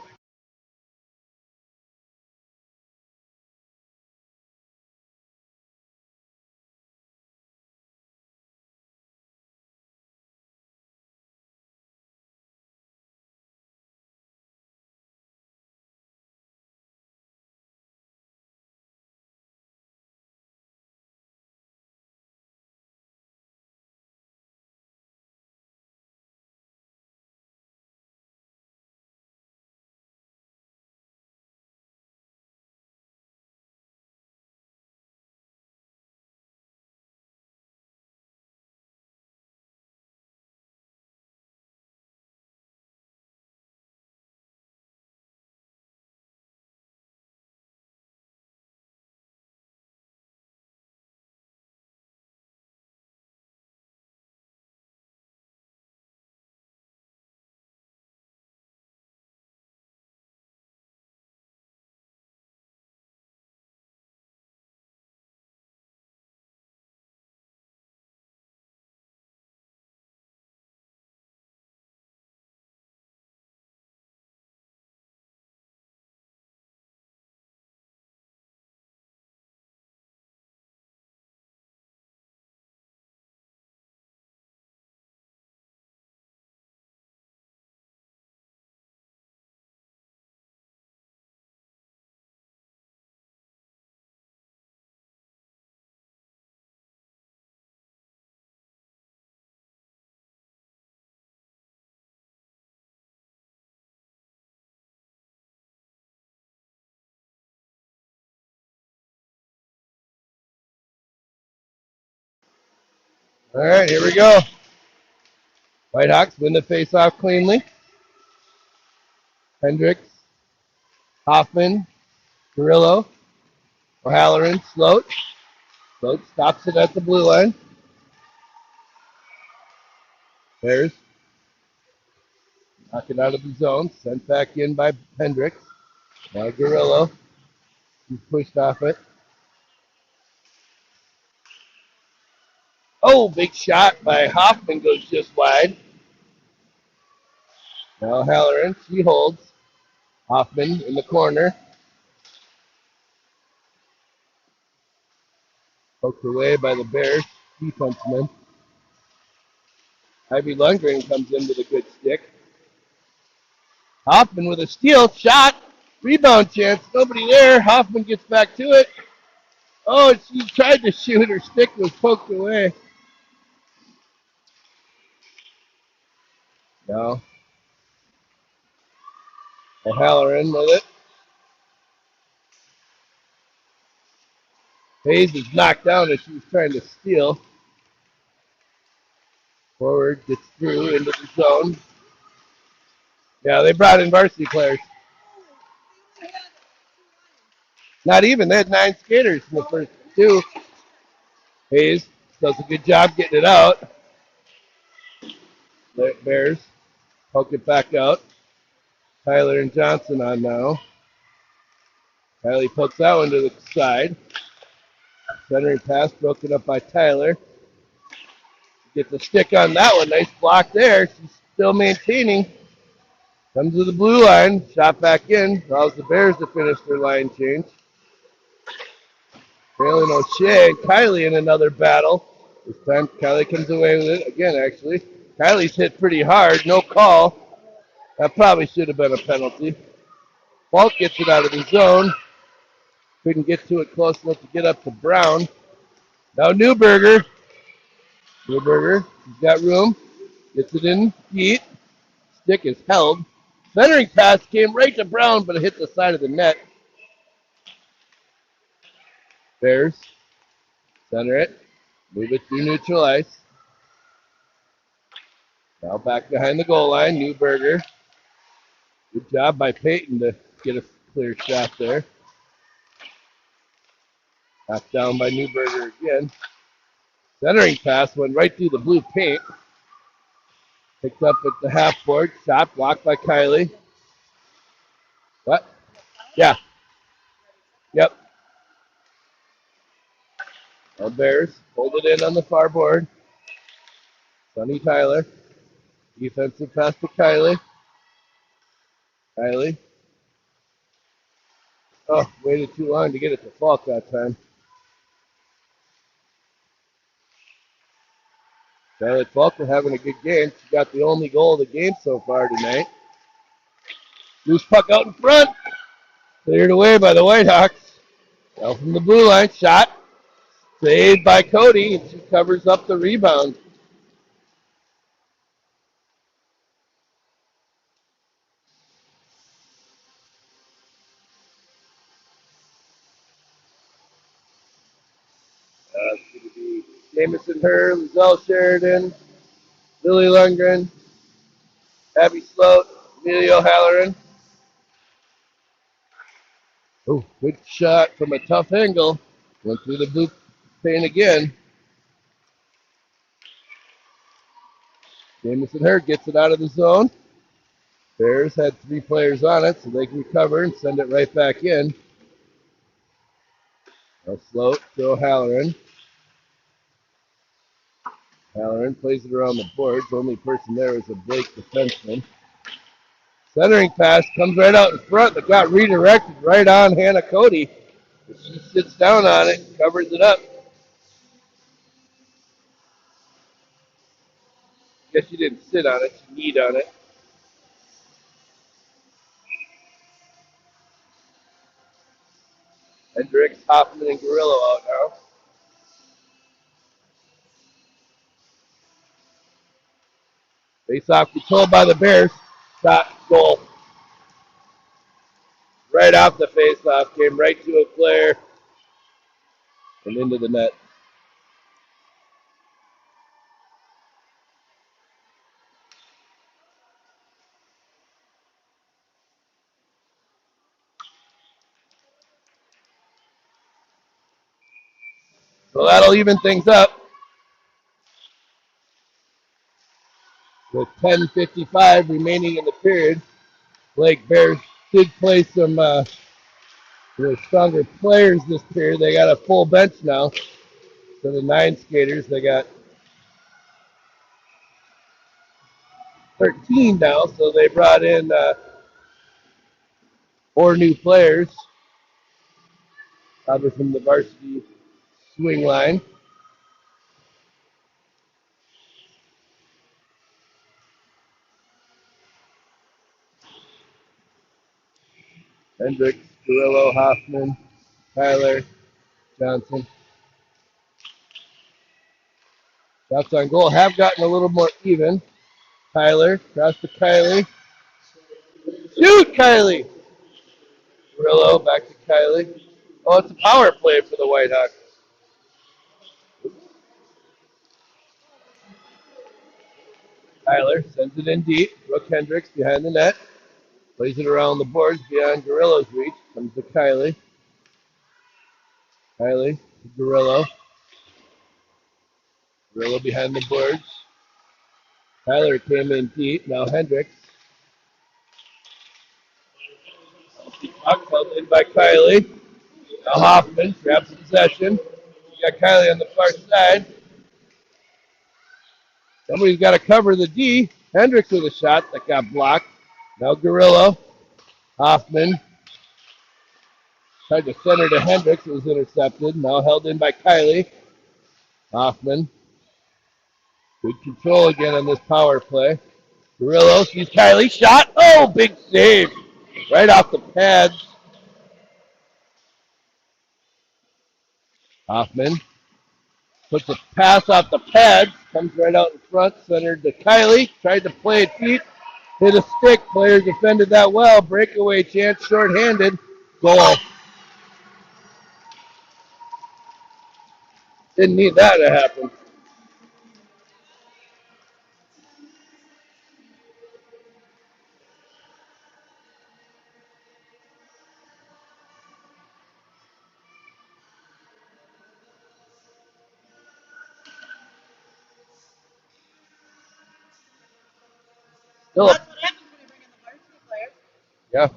All right, here we go. Whitehawks win the face-off cleanly. Hendricks, Hoffman, Carrillo, O'Halloran, Sloat. Sloat stops it at the blue line. Bears knock it out of the zone. Sent back in by Hendricks. Now Guerrillo. He's pushed off it. Oh, big shot by Hoffman goes just wide. Now Halloran, she holds. Hoffman in the corner. Poked away by the Bears defenseman. Ivy Lundgren comes in with a good stick. Hoffman with a steal, shot, rebound chance, nobody there. Hoffman gets back to it. Oh, she tried to shoot, her stick was poked away. No. O'Halloran with it. Hayes is knocked down as she was trying to steal. Forward gets through into the zone. Yeah, they brought in varsity players. Not even. They had 9 skaters in the first 2. Hayes does a good job getting it out. The Bears poke it back out. Tyler and Johnson on now. Kylie pokes that one to the side. Centering pass broken up by Tyler. Gets a stick on that one. Nice block there. She's still maintaining. Comes to the blue line. Shot back in. Allows the Bears to finish their line change. Traylon O'Shea and Kylie in another battle. This time Kylie comes away with it again, actually. Kylie's hit pretty hard. No call. That probably should have been a penalty. Falk gets it out of the zone. Couldn't get to it close enough to get up to Brown. Now Newberger. Newberger, he's got room. Gets it in feet. Stick is held. Centering pass came right to Brown, but it hit the side of the net. Bears center it. Move it through neutral ice. Now back behind the goal line. Newberger. Good job by Peyton to get a clear shot there. Knocked down by Newberger again. Centering pass went right through the blue paint. Picked up at the half board. Shot blocked by Kylie. What? Yeah. Yep. Now Bears hold it in on the far board. Sonny Tyler. Defensive pass to Kylie. Kylie. Oh, waited too long to get it to Falk that time. Charlotte Falk having a good game. She got the only goal of the game so far tonight. Loose puck out in front. Cleared away by the Whitehawks. Now from the blue line. Shot. Saved by Cody. And she covers up the rebound. It's going to be Jamison Herr, Lizelle Sheridan, Lily Lundgren, Abby Sloat, Emilio Halloran. Oh, good shot from a tough angle. Went through the blue paint again. Jamison Herr gets it out of the zone. Bears had 3 players on it, so they can recover and send it right back in. Now Sloat to O'Halloran. Halloran plays it around the boards. The only person there is a Blake defenseman. Centering pass comes right out in front. It got redirected right on Hannah Cody. She sits down on it and covers it up. Guess she didn't sit on it. She kneed on it. Hendricks, Hoffman, and Gorillo out now. Face-off controlled by the Bears. Shot, goal. Right off the face-off. Came right to a player and into the net. So that'll even things up. With 10:55 remaining in the period. Blake Bears did play some stronger players this period. They got a full bench now. So the 9 skaters, they got 13 now. So they brought in 4 new players, probably from the varsity swing line. Hendricks, Gorillo, Hoffman, Tyler, Johnson. Shots on goal have gotten a little more even. Tyler, cross to Kylie. Shoot, Kylie! Gorillo, back to Kylie. Oh, it's a power play for the Whitehawks. Tyler sends it in deep. Brooke Hendricks behind the net. Plays it around the boards beyond Gorillo's reach. Comes to Kylie. Kylie to Gorillo. Gorillo behind the boards. Tyler came in deep. Now Hendricks. Puck held in by Kylie. Now Hoffman grabs possession. You got Kylie on the far side. Somebody's got to cover the D. Hendricks with a shot that got blocked. Now Gorillo. Hoffman tried to center to Hendricks. It was intercepted. Now held in by Kylie. Hoffman. Good control again on this power play. Gorillo sees Kylie. Shot. Oh, big save. Right off the pads. Hoffman puts a pass off the pads. Comes right out in front. Centered to Kylie. Tried to play it deep. Hit a stick. Player defended that well. Breakaway chance. Short-handed. Goal. Didn't need that to happen. Still That's what happens when you bring in the varsity players. yeah.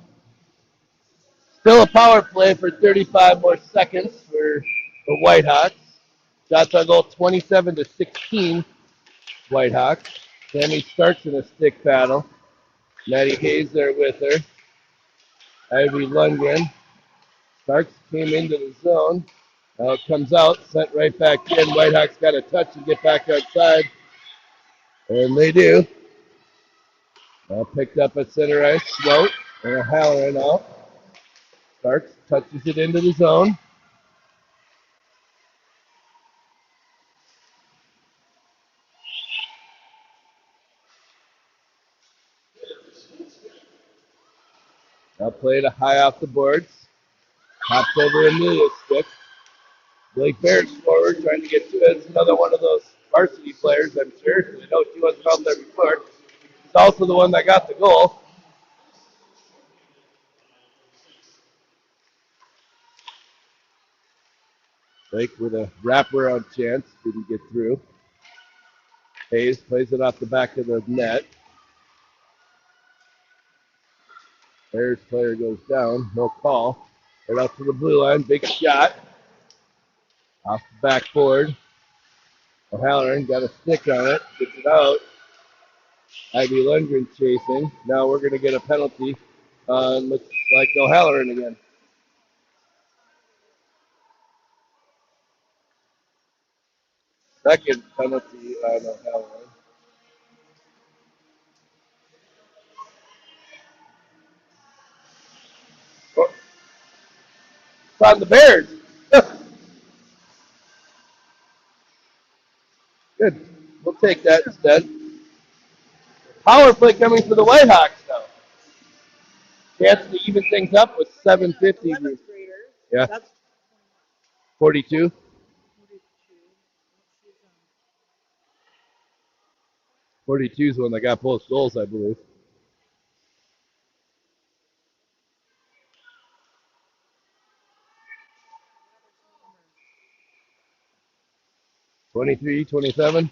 Still a power play for 35 more seconds for the Whitehawks. Shots on goal 27-16, Whitehawks. Sammy Starks in a stick battle. Maddie Hayes there with her. Ivy Lundgren. Starks came into the zone. Now it comes out, sent right back in. Whitehawks got a touch and get back outside. And they do. Now picked up at center ice. Sloat and a Halloran out. Starks touches it into the zone. Now played a high off the boards. Hops over Amelia's stick. Blake Bears forward trying to get to it. It's another one of those varsity players, I'm sure. I know she wasn't out there before. She's also the one that got the goal. Blake with a wraparound chance. Didn't get through. Hayes plays it off the back of the net. Bears player goes down. No call. Right out to the blue line. Big shot. Off the backboard. O'Halloran got a stick on it. Gets it out. Ivy Lundgren chasing. Now we're going to get a penalty on, looks like O'Halloran again. Second penalty on O'Halloran. Oh, it's on the Bears. Good. We'll take that instead. Power play coming for the Whitehawks now. Chance to even things up with 7:50. 11th graders. Yeah. That's 42. 42 is when they got both goals, I believe. '23, 27.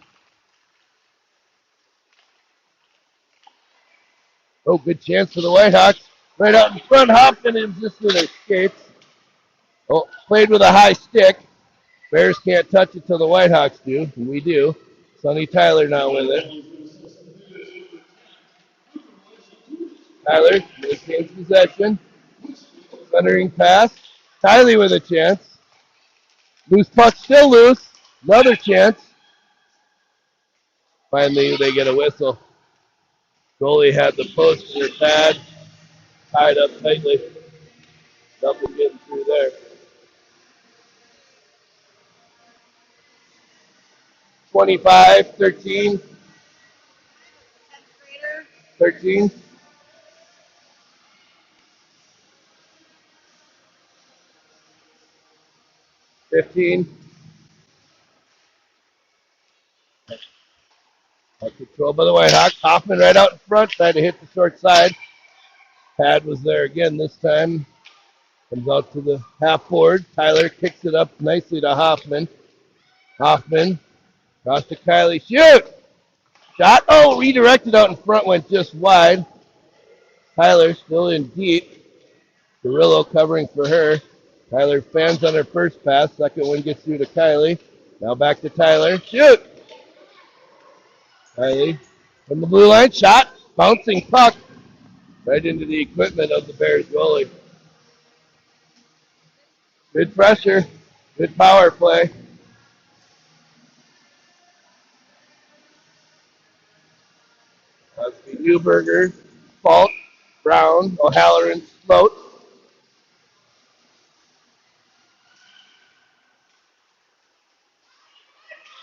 Oh, good chance for the Whitehawks. Right out in front, Hoffman is just with escapes. Oh, played with a high stick. Bears can't touch it till the Whitehawks do, and we do. Sonny Tyler now with it. Tyler maintains possession. Centering pass. Tylee with a chance. Loose puck still loose. Another chance. Finally, they get a whistle. Goalie had the post in her pad tied up tightly. Nothing getting through there. 25, 13, 13. 15. Controlled by the Whitehawks. Hoffman right out in front, tried to hit the short side. Pad was there again this time. Comes out to the half board. Tyler kicks it up nicely to Hoffman. Hoffman across to Kylie. Shoot! Shot. Oh, redirected out in front, went just wide. Tyler still in deep. Carrillo covering for her. Tyler fans on her first pass. Second one gets through to Kylie. Now back to Tyler. Shoot! Kylie from the blue line. Shot. Bouncing puck right into the equipment of the Bears goalie. Good pressure. Good power play. That's the Newberger, Falk, Brown, O'Halloran, Sloat.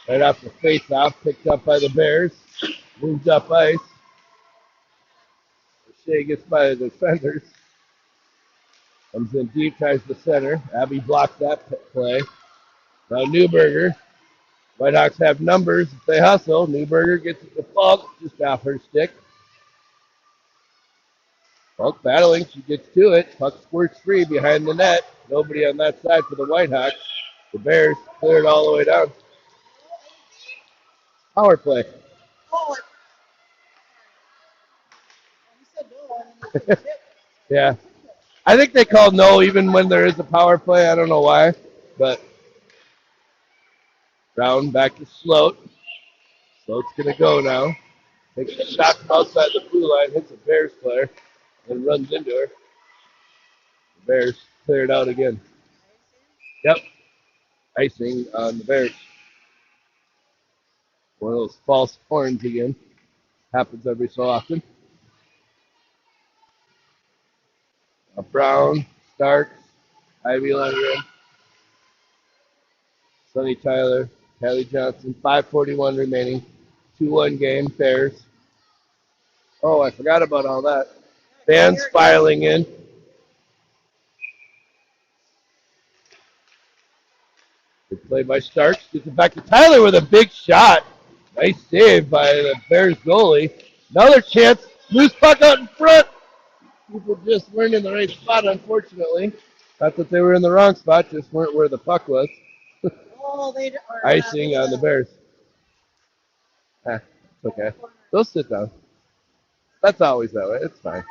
Right off the face-off, picked up by the Bears. Moved up ice. Shea gets by the defenders. Comes in deep, tries the center. Abby blocks that play. Now Newberger. Whitehawks have numbers if they hustle. Newberger gets it to Falk, just off her stick. Falk battling, she gets to it. Puck squirts free behind the net. Nobody on that side for the Whitehawks. The Bears cleared all the way down. Power play. Yeah. I think they call no even when there is a power play. I don't know why. But Brown back to Sloat. Sloat's going to go now. Takes a shot from outside the blue line, hits a Bears player, and runs into her. The Bears clear it out again. Yep. Icing on the Bears. One of those false horns again. Happens every so often. Brown, Starks, Ivy Lundgren, Sonny Tyler, Kelly Johnson. 5:41 remaining. 2-1 game. Bears. Oh, I forgot about all that. Fans filing in. Good play by Starks. Gets it back to Tyler with a big shot. Nice save by the Bears goalie. Another chance. Loose puck out in front. People just weren't in the right spot, unfortunately. Not that they were in the wrong spot, just weren't where the puck was. Icing on the Bears. It's okay. They'll sit down. That's always that way. It's fine.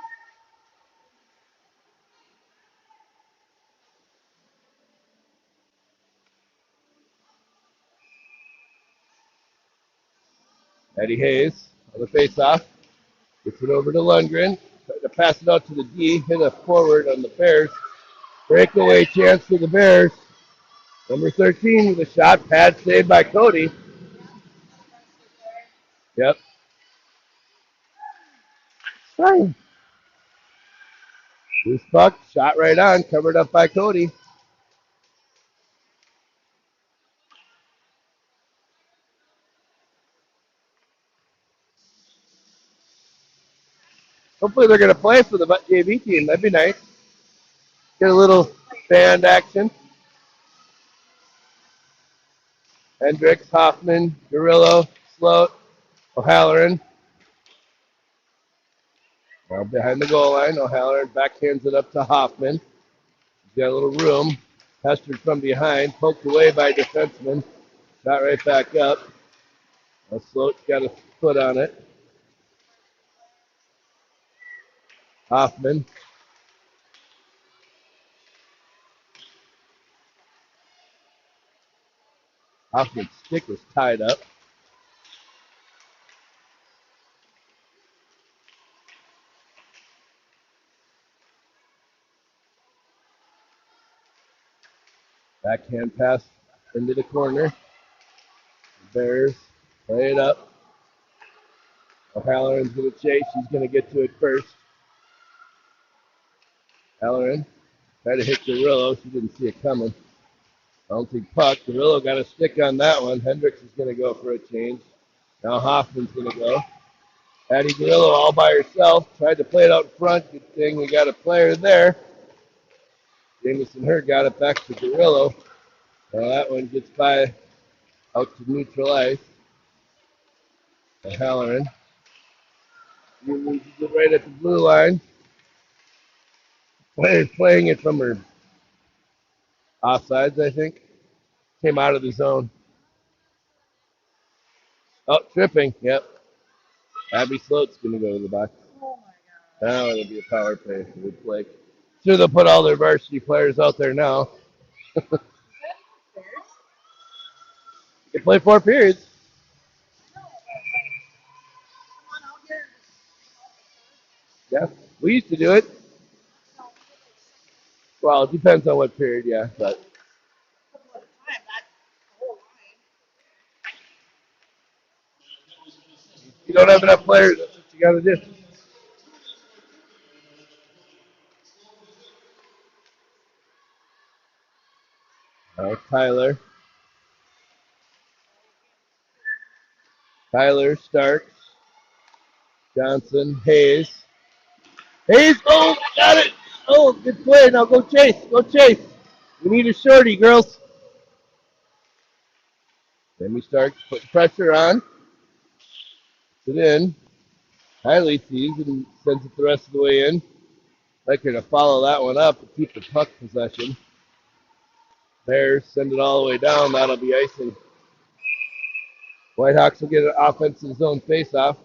Eddie Hayes on the face-off. Gets it over to Lundgren. Trying to pass it out to the D. Hit a forward on the Bears. Breakaway chance for the Bears. Number 13 with a shot. Pad saved by Cody. Yep. Fine. Loose puck. Shot right on. Covered up by Cody. Hopefully they're going to play for the JV team. That'd be nice. Get a little band action. Hendricks, Hoffman, Garillo, Sloat, O'Halloran. Now behind the goal line, O'Halloran backhands it up to Hoffman. He's got a little room. Pestered from behind, poked away by defenseman. Shot right back up. Now Sloat's got a foot on it. Hoffman. Hoffman's stick was tied up. Backhand pass into the corner. The Bears play it up. O'Halloran's going to chase. He's going to get to it first. Halloran tried to hit Garillo. She didn't see it coming. Bouncing puck. Garillo got a stick on that one. Hendricks is going to go for a change. Now Hoffman's going to go. Addie Garillo all by herself. Tried to play it out front. Good thing we got a player there. Jamison Hurd got it back to Garillo. Now that one gets by out to neutral ice. Halloran. He loses it right at the blue line. Player's playing it from her offsides, I think. Came out of the zone. Oh, tripping. Yep. Abby Sloat's going to go to the box. Now it'll be a power play for the Blake. Sure, they'll put all their varsity players out there now. They play 4 periods. Yeah, we used to do it. Well, it depends on what period, yeah. But you don't have enough players. That's what you got to do. Tyler. Tyler Starks. Johnson. Hayes. Hayes. Oh, got it. Oh, good play. Now go chase. Go chase. We need a shorty, girls. Then we start putting pressure on. Puts it in. Kylie sees it and sends it the rest of the way in. Like her to follow that one up and keep the puck possession. Bears send it all the way down. That'll be icing. Whitehawks will get an offensive zone face-off.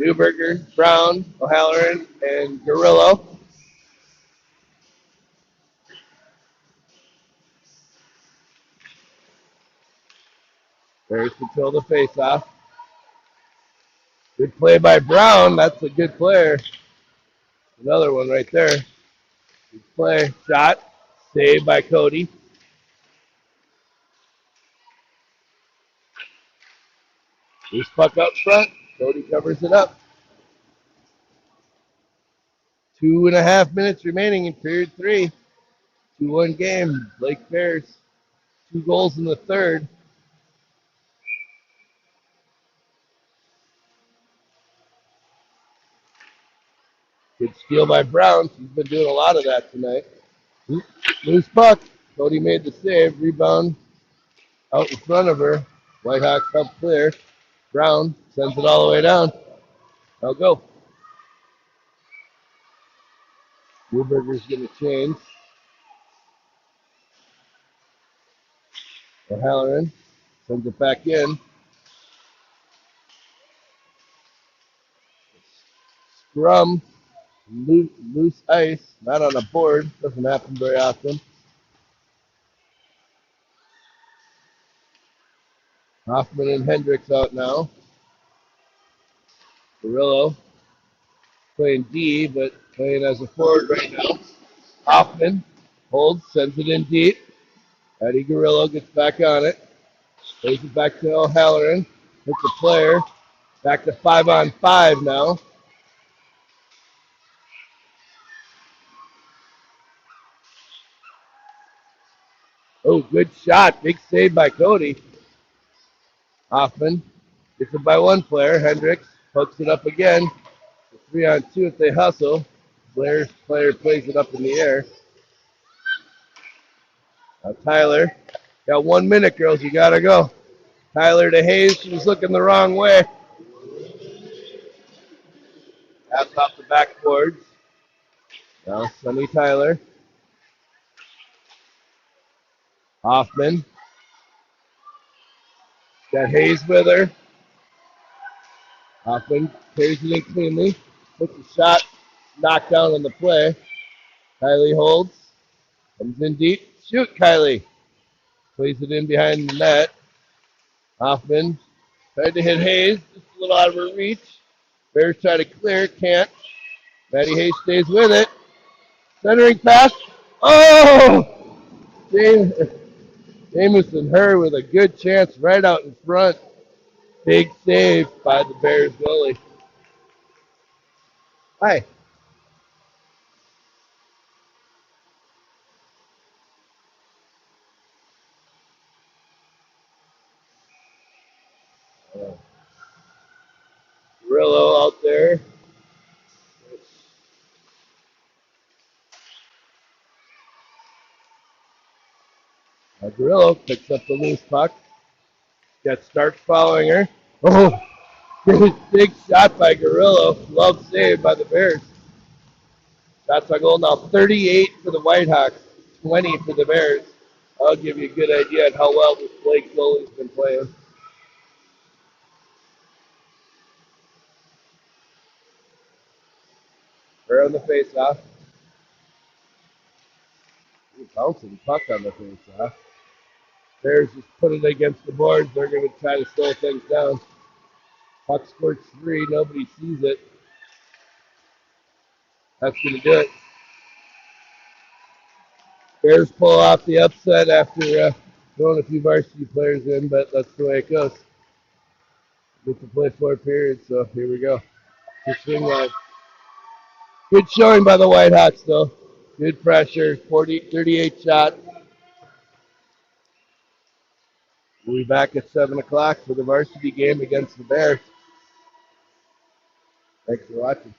Newberger, Brown, O'Halloran, and Garillo. Bears control the face-off. Good play by Brown. That's a good player. Another one right there. Good play. Shot. Saved by Cody. Loose puck up front. Cody covers it up. 2.5 minutes remaining in period 3. 2-1 game. Lake Bears. 2 goals in the third. Good steal by Brown. She's been doing a lot of that tonight. Loose puck. Cody made the save. Rebound out in front of her. Whitehawks up clear. Brown sends it all the way down. Now go. Newberger's going to change. O'Halloran sends it back in. Scrum. Loose ice. Not on a board. Doesn't happen very often. Hoffman and Hendricks out now. Garillo playing D, but playing as a forward right now. Hoffman holds, sends it in deep. Eddie Garillo gets back on it. Plays it back to O'Halloran. Hits the player. Back to 5-on-5 now. Oh, good shot. Big save by Cody. Hoffman gets it by one player. Hendricks hooks it up again. 3-on-2 if they hustle. Blair's player plays it up in the air. Now Tyler. Got 1 minute, girls. You got to go. Tyler to Hayes. She was looking the wrong way. Taps off the backboards. Now Sonny Tyler. Hoffman. Got Hayes with her. Hoffman carries it in cleanly. Puts a shot. Knocked down on the play. Kylie holds. Comes in deep. Shoot, Kylie. Plays it in behind the net. Hoffman tried to hit Hayes. Just a little out of her reach. Bears try to clear. Can't. Maddie Hayes stays with it. Centering pass. Oh! Jameson her with a good chance right out in front. Big save by the Bears goalie. Hi. Grillo out there. Grillo picks up the loose puck. Got Stark following her. Oh, big shot by Garillo. Love save by the Bears. Shots on goal now. 38 for the Whitehawks, 20 for the Bears. I'll give you a good idea of how well this Blake goalie's been playing. Her on the faceoff. Bouncing puck on the faceoff. Bears just put it against the boards. They're going to try to slow things down. Puck squirts free. Nobody sees it. That's going to do it. Bears pull off the upset after throwing a few varsity players in, but that's the way it goes. Get to play 4 periods, so here we go. Swing line. Good showing by the Whitehawks, though. Good pressure. 38 shot. We'll be back at 7 o'clock for the varsity game against the Bears. Thanks for watching.